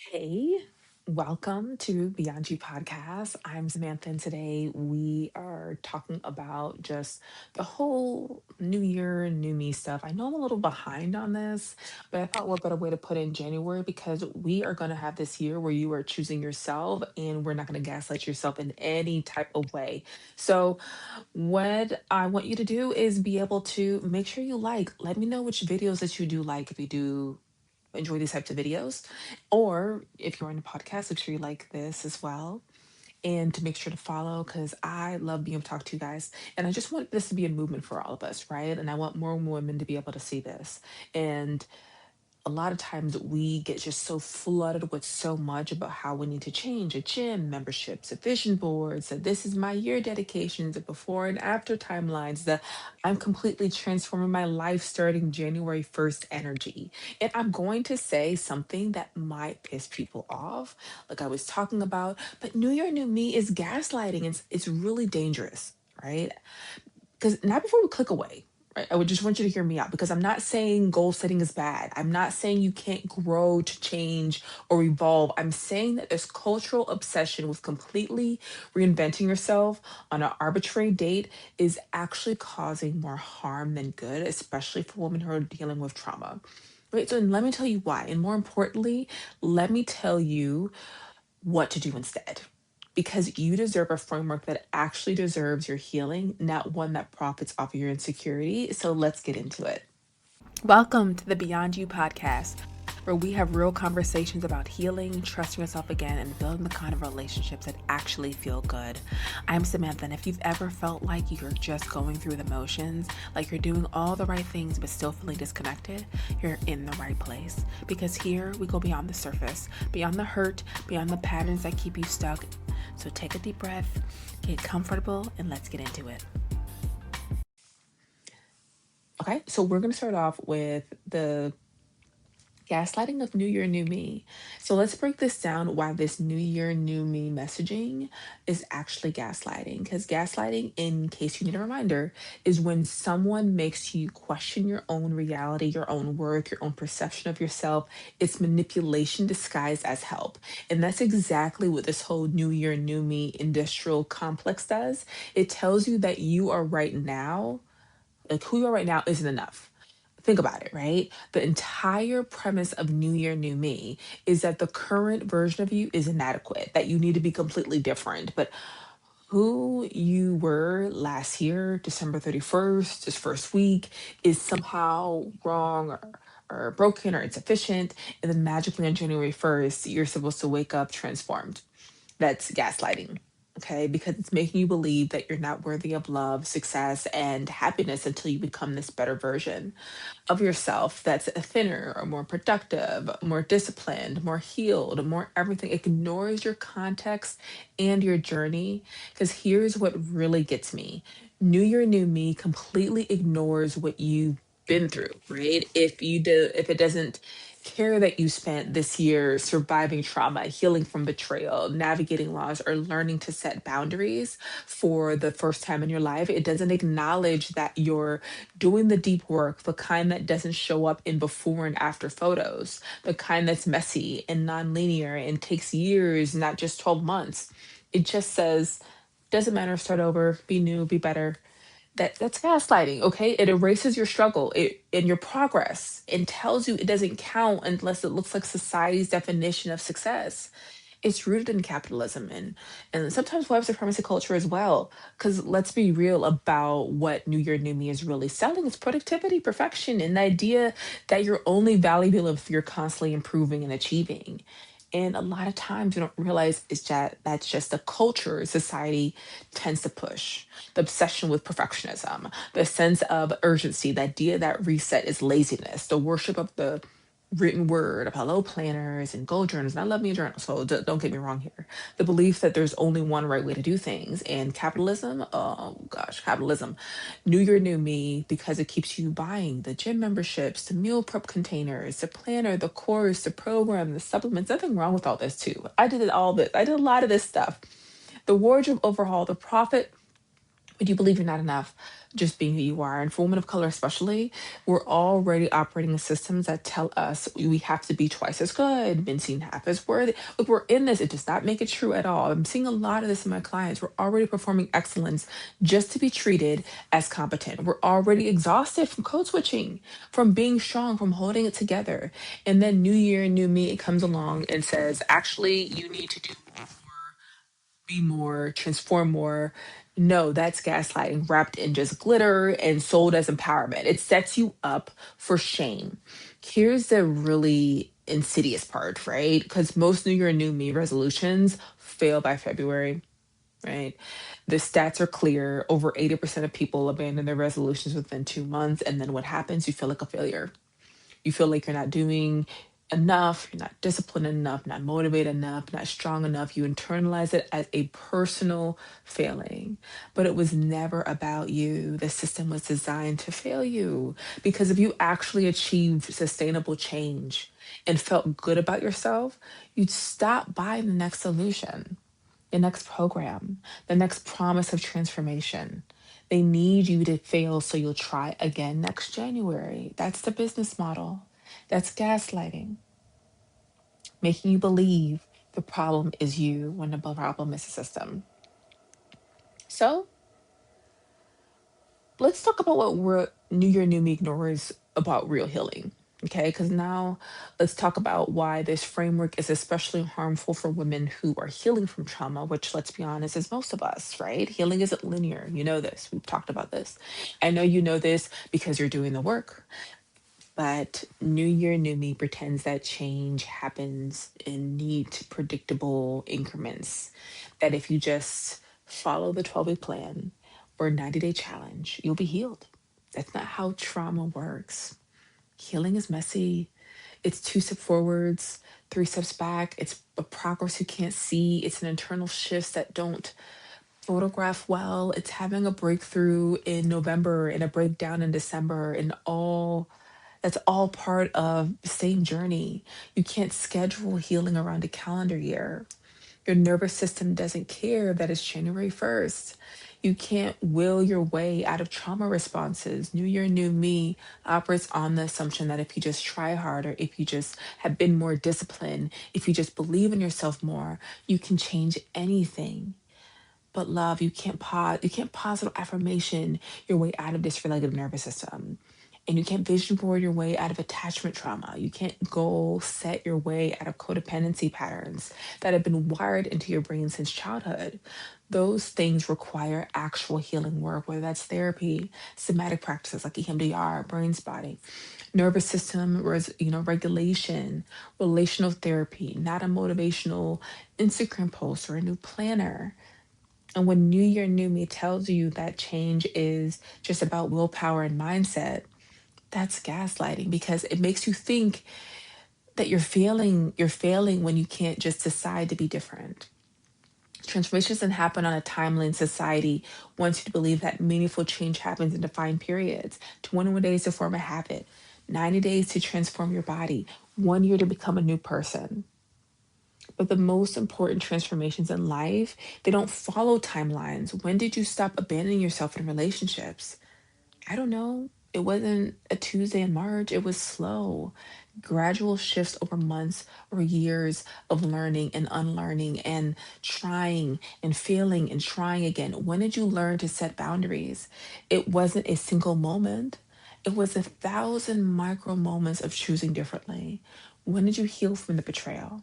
Hey, welcome to Beyond You podcast. I'm Samantha, and today we are talking about just the whole new year, new me stuff. I know I'm a little behind on this, but I thought what better way to put in January because we are going to have this year where you are choosing yourself and we're not going to gaslight yourself in any type of way. So, what I want you to do is be able to make sure you let me know which videos that you do like if you do enjoy these types of videos. Or if you're in a podcast, make sure you like this as well. And to make sure to follow, because I love being able to talk to you guys. And I just want this to be a movement for all of us, right? And I want more women to be able to see this. And a lot of times we get just so flooded with so much about how we need to change a gym memberships, a vision boards, that this is my year dedications, the before and after timelines, that I'm completely transforming my life starting January 1st energy. And I'm going to say something that might piss people off, like I was talking about, but New Year, New Me is gaslighting. It's really dangerous, right? Because not before we click away, right? I would just want you to hear me out because I'm not saying goal setting is bad. I'm not saying you can't grow to change or evolve. I'm saying that this cultural obsession with completely reinventing yourself on an arbitrary date is actually causing more harm than good, especially for women who are dealing with trauma. Right. So let me tell you why. And more importantly, let me tell you what to do instead. Because you deserve a framework that actually deserves your healing, not one that profits off of your insecurity. So let's get into it. Welcome to the Beyond You podcast, where we have real conversations about healing, trusting yourself again, and building the kind of relationships that actually feel good. I'm Samantha, and if you've ever felt like you're just going through the motions, like you're doing all the right things but still feeling disconnected, you're in the right place. Because here we go beyond the surface, beyond the hurt, beyond the patterns that keep you stuck. So take a deep breath, get comfortable, and let's get into it. Okay, so we're going to start off with the gaslighting of New Year, New Me. So let's break this down why this New Year, New Me messaging is actually gaslighting. Because gaslighting, in case you need a reminder, is when someone makes you question your own reality, your own worth, your own perception of yourself. It's manipulation disguised as help. And that's exactly what this whole New Year, New Me industrial complex does. It tells you that you are right now, like who you are right now isn't enough. Think about it, right? The entire premise of New Year, New Me is that the current version of you is inadequate, that you need to be completely different. But who you were last year, December 31st, this first week, is somehow wrong or broken or insufficient. And then magically on January 1st, you're supposed to wake up transformed. That's gaslighting. Okay, because it's making you believe that you're not worthy of love, success, and happiness until you become this better version of yourself that's thinner or more productive, more disciplined, more healed, more everything. Ignores your context and your journey. Because here's what really gets me: New Year, New Me completely ignores what you've been through, right? If it doesn't care that you spent this year surviving trauma, healing from betrayal, navigating loss, or learning to set boundaries for the first time in your life, it doesn't acknowledge that you're doing the deep work, the kind that doesn't show up in before and after photos, the kind that's messy and non-linear and takes years, not just 12 months. It just says, doesn't matter, start over, be new, be better. That's gaslighting, okay? It erases your struggle and your progress and tells you it doesn't count unless it looks like society's definition of success. It's rooted in capitalism and sometimes white supremacy culture as well. Because let's be real about what New Year, New Me is really selling. It's productivity, perfection, and the idea that you're only valuable if you're constantly improving and achieving. And a lot of times you don't realize it's that that's just the culture society tends to push. The obsession with perfectionism, the sense of urgency, the idea that reset is laziness, the worship of the written word of hello planners and goal journals. And I love me a journal, so don't get me wrong here. The belief that there's only one right way to do things. And capitalism, oh gosh, capitalism. New Year, New Me, because it keeps you buying the gym memberships, the meal prep containers, the planner, the course, the program, the supplements. Nothing wrong with all this too. I did it all this. I did a lot of this stuff. The wardrobe overhaul, the profit but you believe you're not enough just being who you are. And for women of color, especially, we're already operating in systems that tell us we have to be twice as good, been seen half as worthy. Look, we're in this, it does not make it true at all. I'm seeing a lot of this in my clients. We're already performing excellence just to be treated as competent. We're already exhausted from code switching, from being strong, from holding it together. And then new year, new me, it comes along and says, actually, you need to do more, be more, transform more. No, that's gaslighting wrapped in just glitter and sold as empowerment. It sets you up for shame. Here's the really insidious part, right? Because most New Year, New Me resolutions fail by February, right? The stats are clear. Over 80% of people abandon their resolutions within 2 months. And then what happens? You feel like a failure. You feel like you're not doing enough, you're not disciplined enough, not motivated enough, not strong enough. You internalize it as a personal failing. But it was never about you. The system was designed to fail you. Because if you actually achieved sustainable change and felt good about yourself, you'd stop buying the next solution, the next program, the next promise of transformation. They need you to fail so you'll try again next January. That's the business model. That's gaslighting, making you believe the problem is you when the problem is the system. So let's talk about what New Year, New Me ignores about real healing. Okay, because now let's talk about why this framework is especially harmful for women who are healing from trauma, which, let's be honest, is most of us, right? Healing isn't linear. You know this. We've talked about this. I know you know this because you're doing the work. But New Year, New Me pretends that change happens in neat, predictable increments. That if you just follow the 12-week plan or 90-day challenge, you'll be healed. That's not how trauma works. Healing is messy. It's 2 steps forwards, 3 steps back. It's a progress you can't see. It's an internal shifts that don't photograph well. It's having a breakthrough in November and a breakdown in December, and all that's all part of the same journey. You can't schedule healing around a calendar year. Your nervous system doesn't care that it's January 1st. You can't will your way out of trauma responses. New Year, New Me operates on the assumption that if you just try harder, if you just have been more disciplined, if you just believe in yourself more, you can change anything. But love, you can't positive affirmation your way out of dysregulated nervous system. And you can't vision board your way out of attachment trauma. You can't goal set your way out of codependency patterns that have been wired into your brain since childhood. Those things require actual healing work, whether that's therapy, somatic practices like EMDR, brain spotting, nervous system regulation, relational therapy, not a motivational Instagram post or a new planner. And when New Year, New Me tells you that change is just about willpower and mindset, that's gaslighting because it makes you think that you're failing when you can't just decide to be different. Transformation doesn't happen on a timeline. Society wants you to believe that meaningful change happens in defined periods. 21 days to form a habit, 90 days to transform your body, 1 year to become a new person. But the most important transformations in life, they don't follow timelines. When did you stop abandoning yourself in relationships? I don't know. It wasn't a Tuesday in March. It was slow, gradual shifts over months or years of learning and unlearning and trying and failing and trying again. When did you learn to set boundaries? It wasn't a single moment. It was 1,000 micro moments of choosing differently. When did you heal from the betrayal?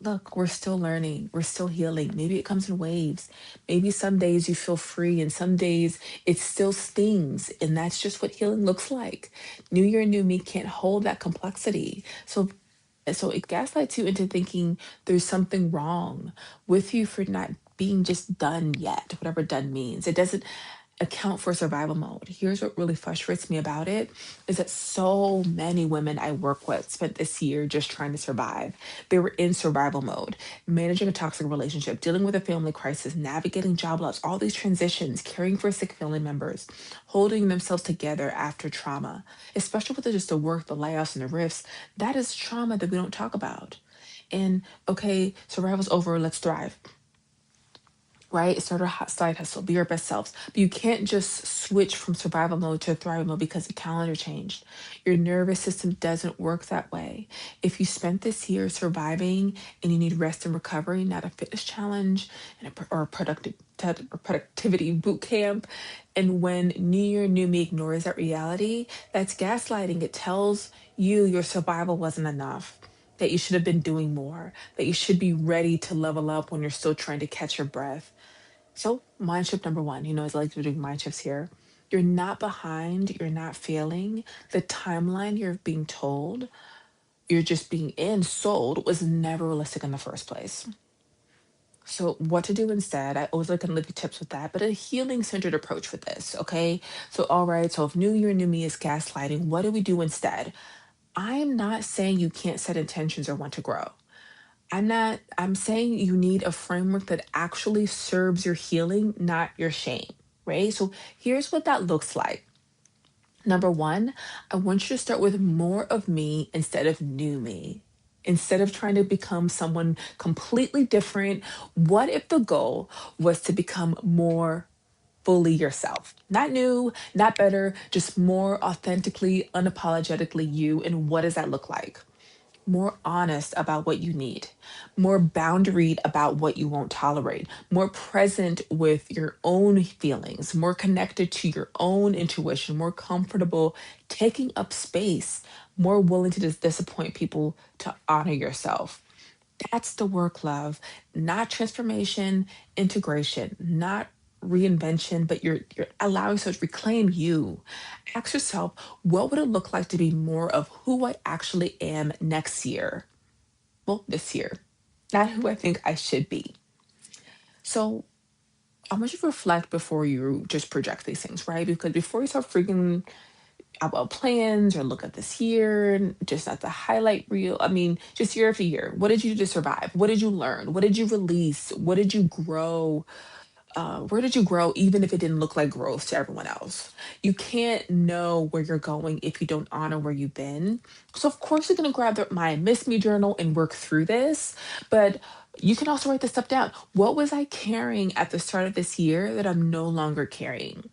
Look, we're still learning, we're still healing. Maybe it comes in waves. Maybe some days you feel free, and some days it still stings. And that's just what healing looks like. New Year, New Me can't hold that complexity. So it gaslights you into thinking there's something wrong with you for not being just done yet, whatever done means. It doesn't account for survival mode. Here's what really frustrates me about it is that so many women I work with spent this year just trying to survive. They were in survival mode, managing a toxic relationship, dealing with a family crisis, navigating job loss, all these transitions, caring for sick family members, holding themselves together after trauma, especially with just the work, the layoffs, and the rifts. That is trauma that we don't talk about. And okay, survival's over, let's thrive. right? Start a side hustle, be your best selves. But you can't just switch from survival mode to thrival mode because the calendar changed. Your nervous system doesn't work that way. If you spent this year surviving and you need rest and recovery, not a fitness challenge and or a productivity boot camp, and when New Year, New Me ignores that reality, that's gaslighting. It tells you your survival wasn't enough, that you should have been doing more, that you should be ready to level up when you're still trying to catch your breath. So, mind shift number one, as I like to do mind shifts here. You're not behind, you're not failing. The timeline you're being told, you're just being sold was never realistic in the first place. So, what to do instead? I always like to leave you tips with that, but a healing centered approach with this, okay? So, all right, so if New Year, New Me is gaslighting, what do we do instead? I'm not saying you can't set intentions or want to grow. I'm saying you need a framework that actually serves your healing, not your shame, right? So here's what that looks like. Number one, I want you to start with more of me instead of new me. Instead of trying to become someone completely different, what if the goal was to become more fully yourself? Not new, not better, just more authentically, unapologetically you. And what does that look like? More honest about what you need, more boundaried about what you won't tolerate, more present with your own feelings, more connected to your own intuition, more comfortable taking up space, more willing to disappoint people to honor yourself. That's the work, love, not transformation, integration, not reinvention, but you're allowing yourself to reclaim you. Ask yourself, what would it look like to be more of who I actually am next year? Well, this year, not who I think I should be. So I want you to reflect before you just project these things, right? Because before you start freaking about plans or look at this year, just at the highlight reel. I mean, just year after year. What did you do to survive? What did you learn? What did you release? What did you grow? Where did you grow, even if it didn't look like growth to everyone else? You can't know where you're going if you don't honor where you've been. So, of course, you're going to grab my Miss Me journal and work through this, but you can also write this stuff down. What was I carrying at the start of this year that I'm no longer carrying?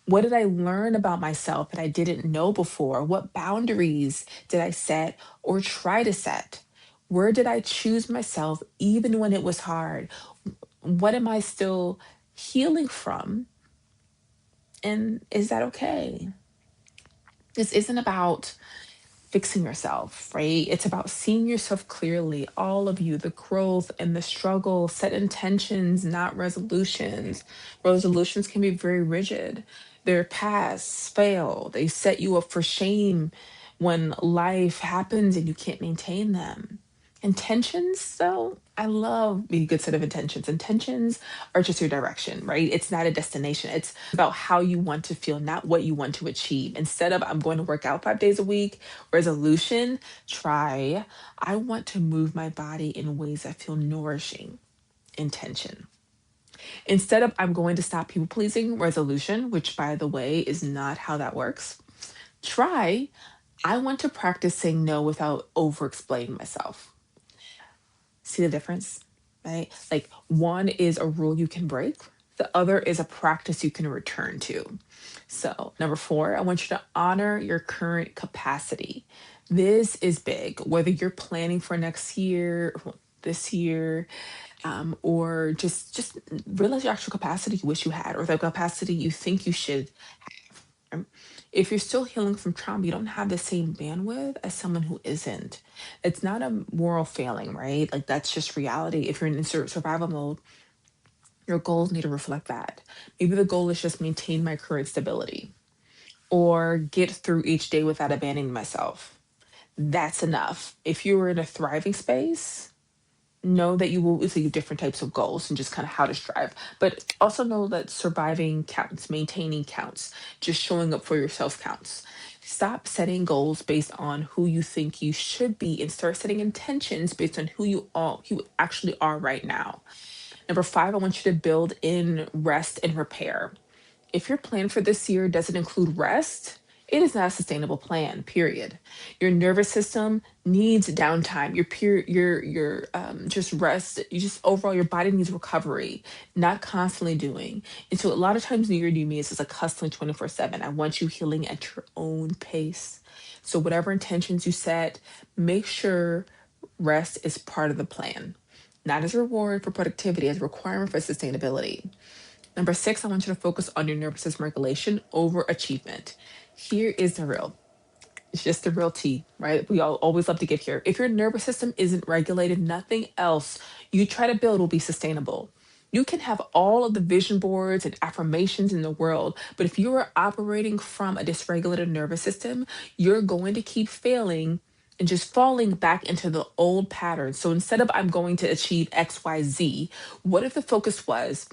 What did I learn about myself that I didn't know before? What boundaries did I set or try to set? Where did I choose myself even when it was hard? What am I still healing from? And is that okay? This isn't about fixing yourself, right? It's about seeing yourself clearly, all of you, the growth and the struggle. Set intentions, not resolutions. Resolutions can be very rigid. They're pass, fail. They set you up for shame when life happens and you can't maintain them. Intentions, though, I love a good set of intentions. Intentions are just your direction, right? It's not a destination. It's about how you want to feel, not what you want to achieve. Instead of I'm going to work out 5 days a week, resolution, try I want to move my body in ways that feel nourishing. Intention. Instead of I'm going to stop people pleasing, resolution, which by the way is not how that works. Try I want to practice saying no without over explaining myself. See the difference, right? Like one is a rule you can break, the other is a practice you can return to. So, number four, I want you to honor your current capacity. This is big, whether you're planning for next year, this year, or just realize your actual capacity you wish you had, or the capacity you think you should. If you're still healing from trauma, you don't have the same bandwidth as someone who isn't. It's not a moral failing, right? Like that's just reality. If you're in survival mode, your goals need to reflect that. Maybe the goal is just maintain my current stability or get through each day without abandoning myself. That's enough. If you're in a thriving space, know that you will receive different types of goals and just kind of how to strive. But also know that surviving counts, maintaining counts, just showing up for yourself counts. Stop setting goals based on who you think you should be and start setting intentions based on who you actually are right now. Number five, I want you to build in rest and repair. If your plan for this year doesn't include rest, It is not a sustainable plan, period. Your nervous system needs downtime. Your just rest. You just overall your body needs recovery, not constantly doing. And so a lot of times New Year, New Me is just like hustling 24/7. I want you healing at your own pace. So whatever intentions you set, make sure rest is part of the plan, not as a reward for productivity, as a requirement for sustainability. Number six, I want you to focus on your nervous system regulation over achievement. Here is the real. It's just the real tea, right? We all always love to give here. If your nervous system isn't regulated, nothing else you try to build will be sustainable. You can have all of the vision boards and affirmations in the world, but if you are operating from a dysregulated nervous system, you're going to keep failing and just falling back into the old patterns. So instead of I'm going to achieve XYZ, what if the focus was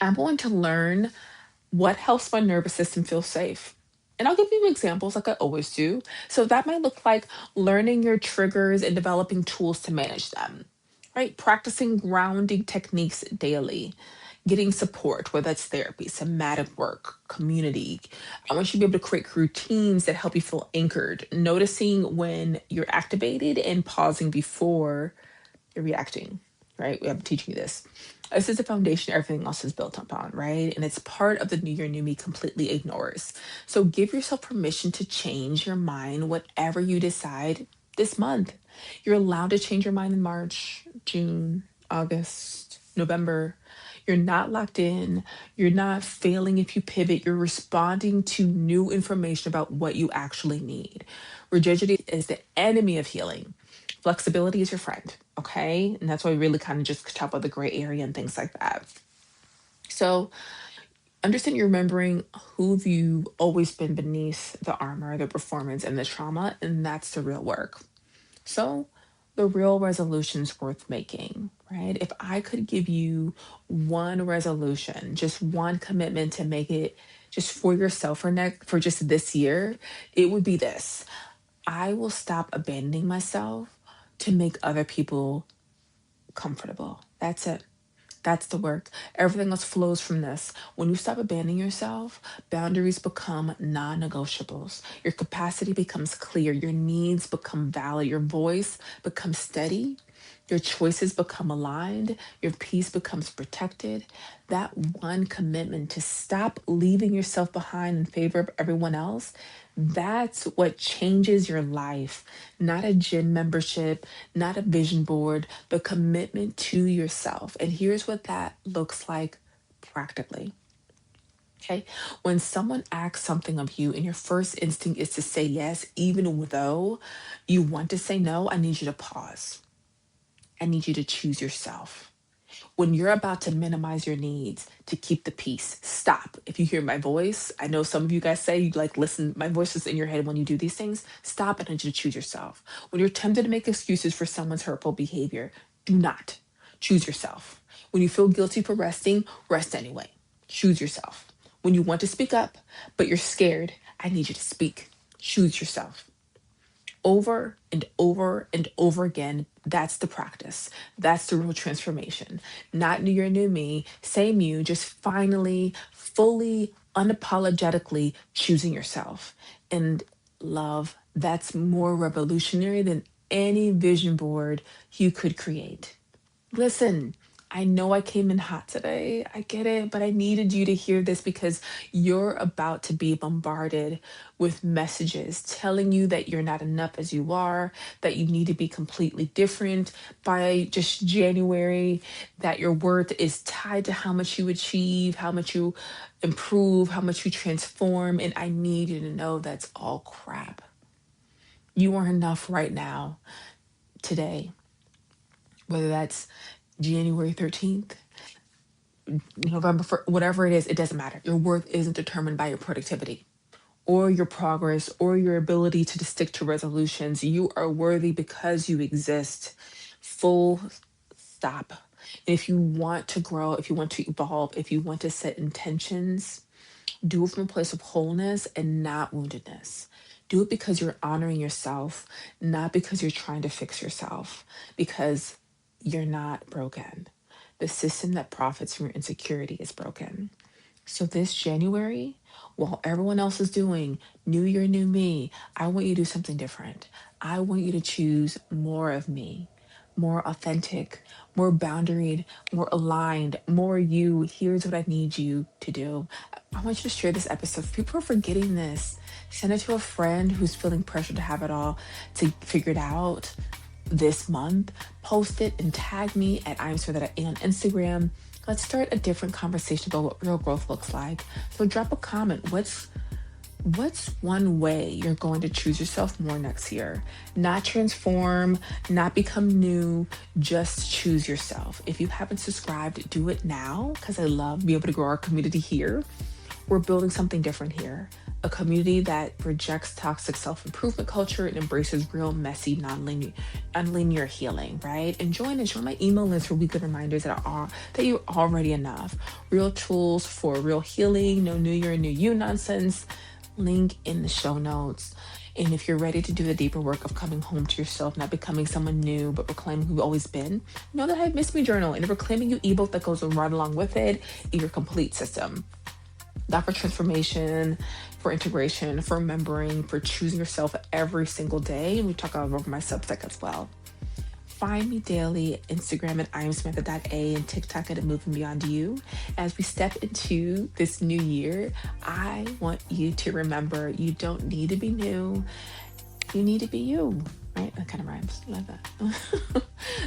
I'm going to learn what helps my nervous system feel safe? And I'll give you examples like I always do. So that might look like learning your triggers and developing tools to manage them, right? Practicing grounding techniques daily, getting support, whether that's therapy, somatic work, community. I want you to be able to create routines that help you feel anchored, noticing when you're activated and pausing before you're reacting, right? I'm teaching you this. This is the foundation everything else is built upon, right? And it's part of the New Year, New Me completely ignores. So give yourself permission to change your mind, whatever you decide this month. You're allowed to change your mind in March, June, August, November. You're not locked in. You're not failing if you pivot. You're responding to new information about what you actually need. Rigidity is the enemy of healing. Flexibility is your friend, okay? And that's why we really kind of just talk about the gray area and things like that. So understand you're remembering who you've always been beneath the armor, the performance, and the trauma, and that's the real work. So the real resolutions worth making, right? If I could give you one resolution, just one commitment to make it just for yourself for just this year, it would be this. I will stop abandoning myself to make other people comfortable. That's it. That's the work. Everything else flows from this. When you stop abandoning yourself, boundaries become non negotiables. Your capacity becomes clear. Your needs become valid. Your voice becomes steady. Your choices become aligned. Your peace becomes protected. That one commitment to stop leaving yourself behind in favor of everyone else, that's what changes your life. Not a gym membership, not a vision board, but commitment to yourself. And here's what that looks like practically. Okay. When someone asks something of you and your first instinct is to say yes, even though you want to say no, I need you to pause. I need you to choose yourself. When you're about to minimize your needs to keep the peace, stop. If you hear my voice, I know some of you guys say you like listen, my voice is in your head when you do these things. Stop and I need you to choose yourself. When you're tempted to make excuses for someone's hurtful behavior, do not. Choose yourself. When you feel guilty for resting, rest anyway. Choose yourself. When you want to speak up, but you're scared, I need you to speak. Choose yourself over and over and over again. That's the practice. That's the real transformation. Not new year, new me, same you, just finally, fully, unapologetically choosing yourself. And love, that's more revolutionary than any vision board you could create. Listen, I know I came in hot today. I get it, but I needed you to hear this because you're about to be bombarded with messages telling you that you're not enough as you are, that you need to be completely different by just January, that your worth is tied to how much you achieve, how much you improve, how much you transform. And I need you to know that's all crap. You are enough right now, today, whether that's January 13th, November 1st, whatever it is, it doesn't matter. Your worth isn't determined by your productivity or your progress or your ability to stick to resolutions. You are worthy because you exist. Full stop. And if you want to grow, if you want to evolve, if you want to set intentions, do it from a place of wholeness and not woundedness. Do it because you're honoring yourself, not because you're trying to fix yourself, because you're not broken. The system that profits from your insecurity is broken. So this January, while everyone else is doing New Year, New Me, I want you to do something different. I want you to choose more of me, more authentic, more boundaried, more aligned, more you. Here's what I need you to do. I want you to share this episode. If people are forgetting this, send it to a friend who's feeling pressure to have it all, to figure it out this month. Post it and tag me at I'm so that I on Instagram. Let's start a different conversation about what real growth looks like. So drop a comment. What's one way you're going to choose yourself more next year? Not transform, not become new, just choose yourself. If you haven't subscribed, do it now, because I love being able to grow our community here. We're building something different here. A community that rejects toxic self-improvement culture and embraces real, messy, unlinear healing, right? And join my email list for weekly reminders that you're already enough. Real tools for real healing, no new year, new you nonsense. Link in the show notes. And if you're ready to do the deeper work of coming home to yourself, not becoming someone new, but reclaiming who you've always been, know that I have Miss Me Journal and a reclaiming you ebook that goes right along with it in your complete system. That for transformation, for integration, for remembering, for choosing yourself every single day. And we talk all over my Substack as well. Find me daily at Instagram at 𝐼'sSamantha.A and TikTok at Moving Beyond You. As we step into this new year, I want you to remember you don't need to be new. You need to be you, right? That kind of rhymes. I love that.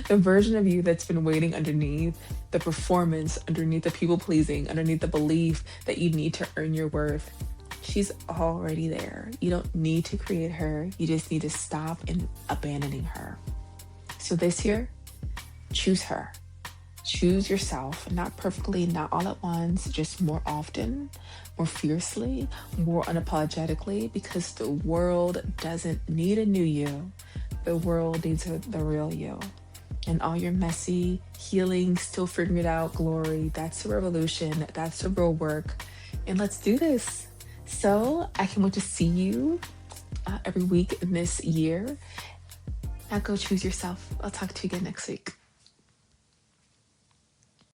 The version of you that's been waiting underneath the performance, underneath the people pleasing, underneath the belief that you need to earn your worth. She's already there. You don't need to create her. You just need to stop and abandoning her. So this year, choose her. Choose yourself, not perfectly, not all at once, just more often, more fiercely, more unapologetically, because the world doesn't need a new you. The world needs the real you. And all your messy, healing, still figuring it out glory, that's the revolution, that's the real work. And let's do this. So I can't wait to see you every week in this year. Now go choose yourself. I'll talk to you again next week.